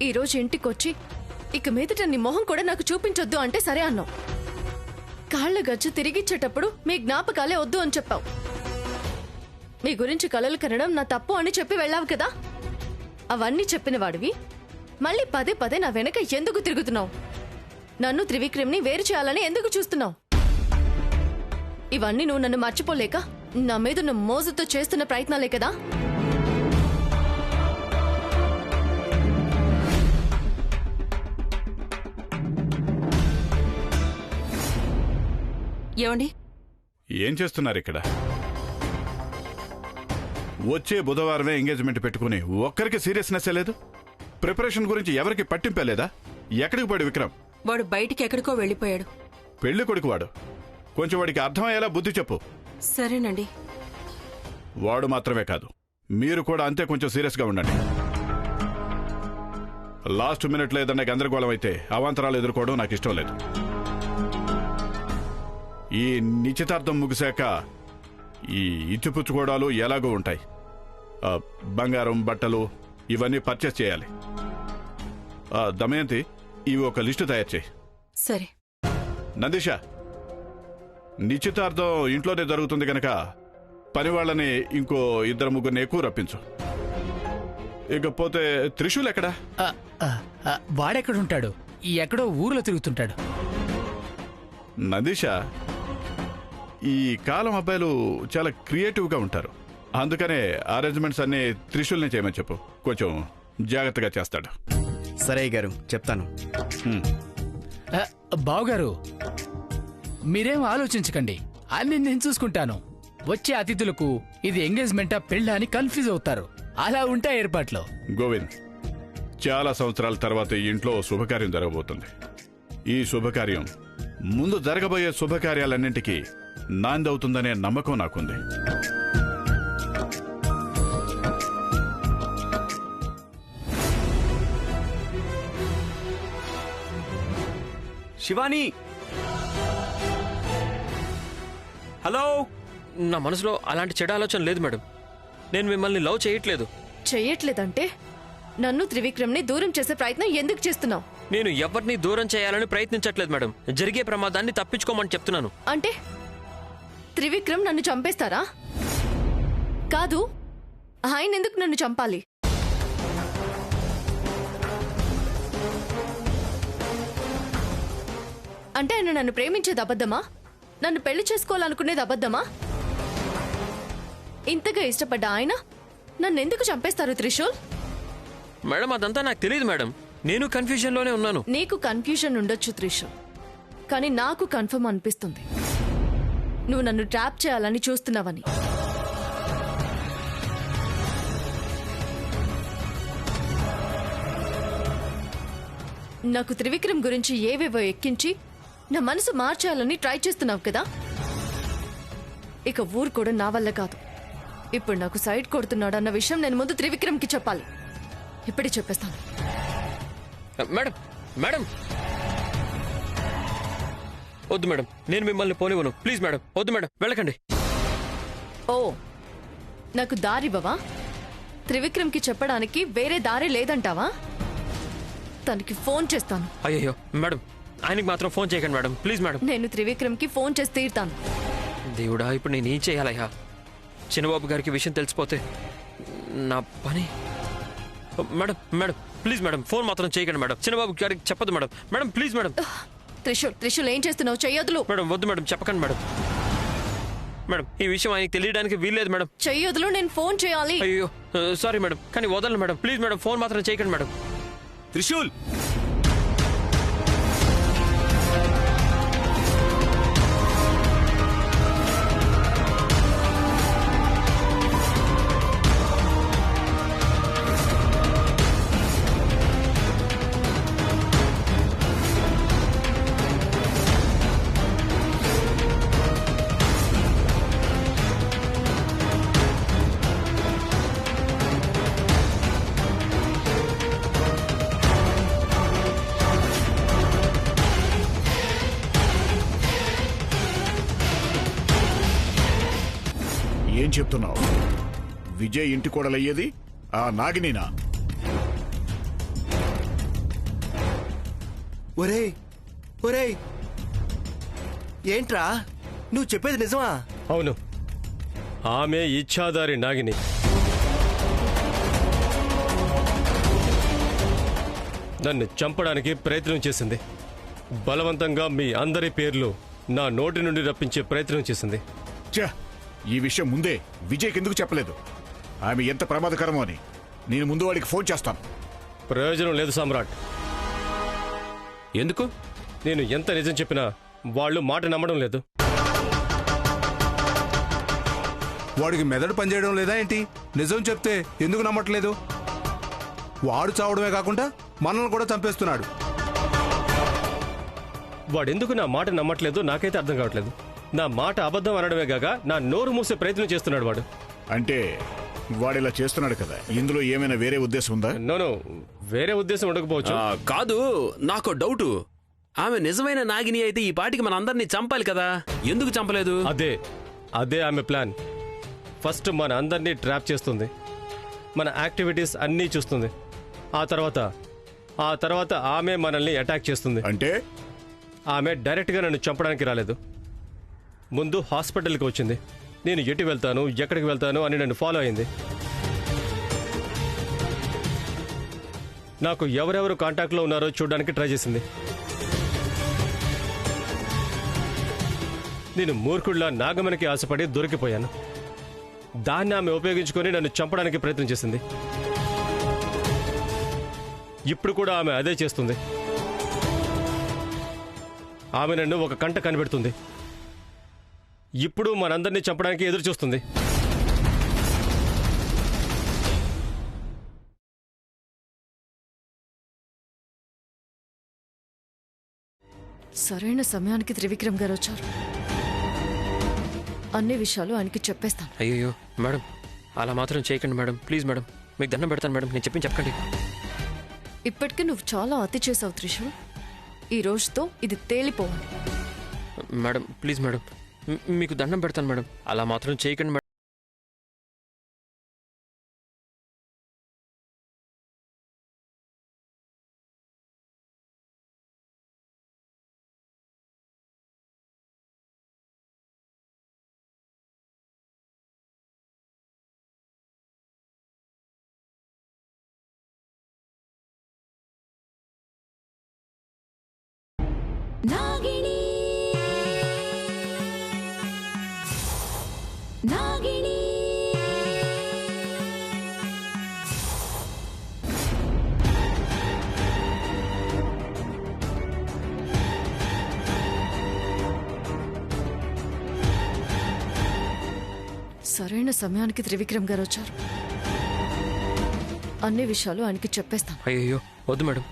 ఈ రోజు ఇంటికొచ్చి ఇక మీదట నీ మొహం కూడా నాకు చూపించొద్దు అంటే సరే అన్నావు. కాళ్ల గజ్జు తిరిగిచ్చేటప్పుడు మీ జ్ఞాపకాలే వద్దు అని చెప్పావు. మీ గురించి కలలు కనడం నా తప్పు అని చెప్పి వెళ్ళావు కదా. అవన్నీ చెప్పిన వాడివి మళ్ళీ పదే పదే నా వెనక ఎందుకు తిరుగుతున్నావు? నన్ను త్రివిక్రమ్ని వేరు చేయాలని ఎందుకు చూస్తున్నావు? ఇవన్నీ నువ్వు నన్ను మర్చిపోలేక నా మీద మోజుతో చేస్తున్న ప్రయత్నాలే కదా. ఏమండి, ఏం చేస్తున్నారు ఇక్కడ? వచ్చే బుధవారమే ఎంగేజ్మెంట్ పెట్టుకుని ఒక్కరికి సీరియస్నెస్ లేదు. ప్రిపరేషన్ గురించి ఎవరికి పట్టింపలేదా? ఎక్కడికి పోయాడు విక్రమ్? వాడు బయటికి ఎక్కడికో వెళ్ళిపోయాడు. పెళ్లి కొడుకు వాడు. కొంచెం వాడికి అర్థమయ్యేలా బుద్ధి చెప్పు. సరేనండి. వాడు మాత్రమే కాదు, మీరు కూడా అంతే కొంచెం సీరియస్గా ఉండండి. లాస్ట్ మినిట్లో ఏదన్నా గందరగోళం అయితే అవాంతరాలు ఎదుర్కోవడం నాకు ఇష్టం లేదు. ఈ నిశ్చితార్థం ముగిశాక ఈ ఇచ్చిపుచ్చుకోవడాలు ఎలాగో ఉంటాయి. బంగారం, బట్టలు ఇవన్నీ పర్చేస్ చేయాలి. దమయంతి, ఇవి ఒక లిస్టు తయారు చేయి. సరే. నందిష, నిశ్చితార్థం ఇంట్లోనే జరుగుతుంది గనక పని వాళ్ళని ఇంకో 2-3 ఎక్కువ రప్పించు. ఇకపోతే త్రిశూల్ ఎక్కడా? వాడెక్కడుంటాడు? ఎక్కడో ఊర్లో తిరుగుతుంటాడు. నందిష, ఈ కాలం అబ్బాయిలు చాలా క్రియేటివ్గా ఉంటారు. అందుకనే అరేంజ్మెంట్స్ అన్ని త్రిశూల్నే చేయమని చెప్పు. కొంచెం జాగ్రత్తగా చేస్తాడు. సరే గారు, చెప్తాను. బావగారు, మీరేం ఆలోచించకండి, అన్ని నేను చూసుకుంటాను. వచ్చే అతిథులకు ఇది ఎంగేజ్మెంటా పెళ్ళా అని కన్ఫ్యూజ్ అవుతారు. అలా ఉంటాయి ఏర్పాట్లు. గోవింద్, చాలా సంవత్సరాల తర్వాత ఈ ఇంట్లో శుభకార్యం జరగబోతుంది. ఈ శుభకార్యం ముందు జరగబోయే శుభకార్యాలన్నింటికీ నాంది అవుతుందనే నమ్మకం నాకుంది. శివాని, హలో. నా మనసులో అలాంటి చెడు ఆలోచన లేదు మేడం. నేను మిమ్మల్ని లవ్ చేయట్లేదు. చెయ్యట్లేదంటే నన్ను త్రివిక్రమ్ని దూరం చేసే ప్రయత్నం ఎందుకు చేస్తున్నావు? నేను ఎవరిని దూరం చేయాలని ప్రయత్నించట్లేదు మేడం. జరిగే ప్రమాదాన్ని తప్పించుకోమని చెప్తున్నాను. అంటే త్రివిక్రమ్ నన్ను చంపేస్తారా? కాదు, ఆయన ఎందుకు నన్ను చంపాలి? అంటే ఆయన నన్ను ప్రేమించేది అబద్ధమా? నన్ను పెళ్లి చేసుకోవాలనుకునేది అబద్ధమా? ఇంతగా ఇష్టపడ్డ ఆయన నన్నెందుకు చంపేస్తారు త్రిశూల్? మేడం, అదంతా నాకు తెలియదు మేడం. నేను కన్ఫ్యూజన్ లోనే ఉన్నాను. నీకు కన్ఫ్యూజన్ ఉండొచ్చు త్రిశూల్, కానీ నాకు కన్ఫర్మ్ అనిపిస్తుంది నువ్వు నన్ను ట్రాప్ చేయాలని చూస్తున్నావని. నాకు త్రివిక్రమ్ గురించి ఏవేవో ఎక్కించి నా మనసు మార్చాలని ట్రై చేస్తున్నావు కదా. ఇక ఊరు కూడా నా వల్ల కాదు. ఇప్పుడు నాకు సైడ్ కొడుతున్నాడు అన్న విషయం నేను ముందు త్రివిక్రమ్కి చెప్పాలి. ఇప్పుడే చెప్పేస్తాను. మేడం, మేడం వద్దు మేడం, నేను మిమ్మల్ని పోనివ్వను. ప్లీజ్ మేడం, వద్దు మేడం, వెళ్ళకండి. ఓ, నాకు దారివ్వవా? త్రివిక్రమ్కి చెప్పడానికి వేరే దారి లేదంటావా? తనకి ఫోన్ చేస్తాను. అయ్యో మేడం, ఆయనకి మాత్రం ఫోన్ చేయకండి మేడం, ప్లీజ్ మేడం. నేను త్రివిక్రమ్కి ఫోన్ చేసి తీరుతాను. దేవుడా, ఇప్పుడు నేను ఏం చేయాలయ్యా? చిన్నబాబు గారికి విషయం తెలిసిపోతే నా పని. Madam, madam please madam, phone మాత్రం చేయకండి మేడం. చిన్నబాబు గారికి చెప్పదు madam. Madam please madam. Trishul ఏం చేస్తున్నావు? చెయ్యొద్దులు. మేడం వద్దు మేడం, చెప్పకండి మేడం. మేడం, ఈ విషయం ఆయనకి తెలియడానికి వీల్లేదు మేడం. చెయ్యొద్దులు, నేను ఫోన్ చేయాలి. అయ్యో సారీ మేడం, కానీ వదలను మేడం. ప్లీజ్ మేడం, ఫోన్ మాత్రం చేయకండి మేడం. త్రిశూల్, ఏం చెప్తున్నావు? విజయ్ ఇంటి కోడలయ్యేది ఆ నాగినినా? ఒరేయ్ ఒరేయ్, ఏంట్రా నువ్వు చెప్పేది నిజమా? అవును, ఆమె ఇచ్ఛాదారి నాగిని. నన్ను చంపడానికి ప్రయత్నం చేసింది. బలవంతంగా మీ అందరి పేర్లు నా నోటి నుండి రప్పించే ప్రయత్నం చేసింది. ఛ! ఈ విషయం ముందే విజయ్కి ఎందుకు చెప్పలేదు? ఆమె ఎంత ప్రమాదకరమో అని నేను ముందు వాడికి ఫోన్ చేస్తాను. ప్రయోజనం లేదు సామ్రాట్. ఎందుకు? నేను ఎంత నిజం చెప్పినా వాళ్ళు మాట నమ్మడం లేదు. వాడికి మెదడు పనిచేయడం లేదా ఏంటి? నిజం చెప్తే ఎందుకు నమ్మట్లేదు? వాడు చావడమే కాకుండా మనల్ని కూడా చంపేస్తున్నాడు. వాడెందుకు నా మాట నమ్మట్లేదు నాకైతే అర్థం కావట్లేదు. నా మాట అబద్ధం అనడమే గాక నా నోరు మూసే ప్రయత్నం చేస్తున్నాడు వాడు. అంటే వాడిలా చేస్తున్నాడు కదా, ఇందులో ఏమైనా వేరే ఉద్దేశం ఉందా? నోను, వేరే ఉద్దేశం ఉండకపోవచ్చు. కాదు, నాకు డౌటు. ఆమె నిజమైన నాగిని అయితే ఈ పాటికి మన అందరినీ చంపాలి కదా, ఎందుకు చంపలేదు? అదే ఆమె ప్లాన్. ఫస్ట్ మన అందరినీ ట్రాప్ చేస్తుంది, మన యాక్టివిటీస్ అన్నీ చూస్తుంది. ఆ తర్వాత ఆమె మనల్ని అటాక్ చేస్తుంది. అంటే ఆమె డైరెక్ట్గా నన్ను చంపడానికి రాలేదు. ముందు హాస్పిటల్కి వచ్చింది. నేను ఎటు వెళ్తాను, ఎక్కడికి వెళ్తాను అని నన్ను ఫాలో అయింది. నాకు ఎవరెవరు కాంటాక్ట్లో ఉన్నారో చూడడానికి ట్రై చేసింది. నేను మూర్ఖుడిలా నాగమనికి ఆశపడి దొరికిపోయాను. దాన్ని ఆమె ఉపయోగించుకొని నన్ను చంపడానికి ప్రయత్నం చేసింది. ఇప్పుడు కూడా ఆమె అదే చేస్తుంది. ఆమె నన్ను ఒక కంట కనిపెడుతుంది. ఇప్పుడు మనందరినీ చంపడానికి ఎదురు చూస్తుంది. సరైన సమయానికి త్రివిక్రమ్ గారు వచ్చారు. అన్ని విషయాలు ఆయనకి చెప్పేస్తాను. అయ్యో మేడం, అలా మాత్రం చేయకండి మేడం. ప్లీజ్ మేడం, మీకు దండం పెడతాను మేడం. నేను చెప్పండి. ఇప్పటికే నువ్వు చాలా అతి చేసావు త్రిశూల్. ఈ రోజుతో ఇది తేలిపోవాలి. మేడం ప్లీజ్ మేడం, మీకు దండం పెడతాను మేడం. అలా మాత్రం చేయకండి మేడం. నాగిని నాగిని సరైన సమయానికి త్రివిక్రమ్ గారు వచ్చారు. అన్ని విషయాలు ఆయనకి చెప్పేస్తాను. అయ్యో వద్దు మేడం,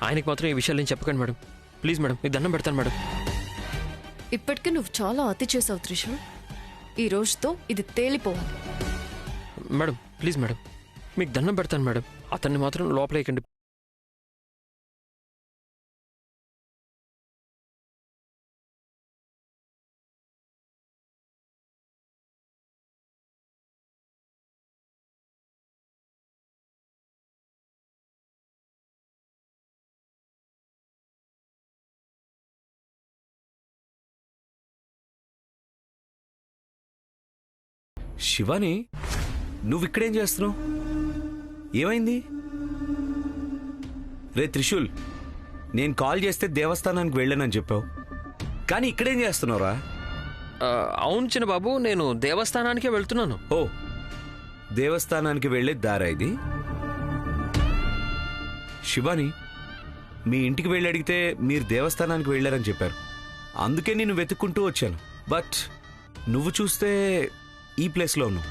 ఆయనకి మాత్రం ఈ విషయాలు ఏం చెప్పకండి మేడం. ప్లీజ్ మేడం, మీకు దండం పెడతాను మేడం. ఇప్పటికే నువ్వు చాలా అతి చేసావు త్రిశూల్. ఈ రోజుతో ఇది తేలిపోవాలి. మేడం ప్లీజ్ మేడం, మీకు దండం పెడతాను మేడం. అతన్ని మాత్రం లోపలేయకండి. శివాని, నువ్విక్కడేం చేస్తున్నావు? ఏమైంది? రే త్రిశూల్, నేను కాల్ చేస్తే దేవస్థానానికి వెళ్ళానని చెప్పావు, కానీ ఇక్కడేం చేస్తున్నావురా? అవును చిన్న బాబు, నేను దేవస్థానానికే వెళ్తున్నాను. ఓ, దేవస్థానానికి వెళ్ళే దారా ఇది? శివాని, మీ ఇంటికి వెళ్ళి అడిగితే మీరు దేవస్థానానికి వెళ్ళారని చెప్పారు. అందుకే నేను వెతుక్కుంటూ వచ్చాను. బట్ నువ్వు చూస్తే ఈ ప్లేస్లో ఉన్నావు.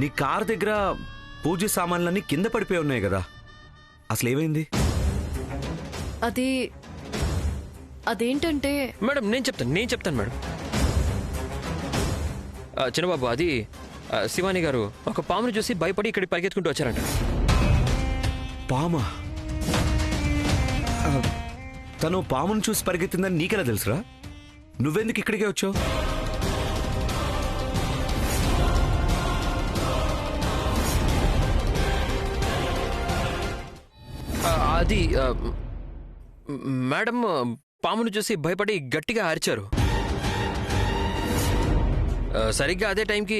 నీ కార్ దగ్గర పూజ సామాన్లన్నీ కింద పడిపోయి ఉన్నాయి కదా, అసలు ఏమైంది? అదేంటంటే మేడం నేను చెప్తాను మేడం. చిన్నబాబు, అది శివాని గారు ఒక పామును చూసి భయపడి ఇక్కడికి పరిగెత్తుకుంటూ వచ్చారంట. పామా? తను పామును చూసి పరిగెత్తిందని నీకెలా తెలుసురా? నువ్వెందుకు ఇక్కడికే వచ్చావు? అది మేడం పామును చూసి భయపడి గట్టిగా అరిచారు. సరిగ్గా అదే టైంకి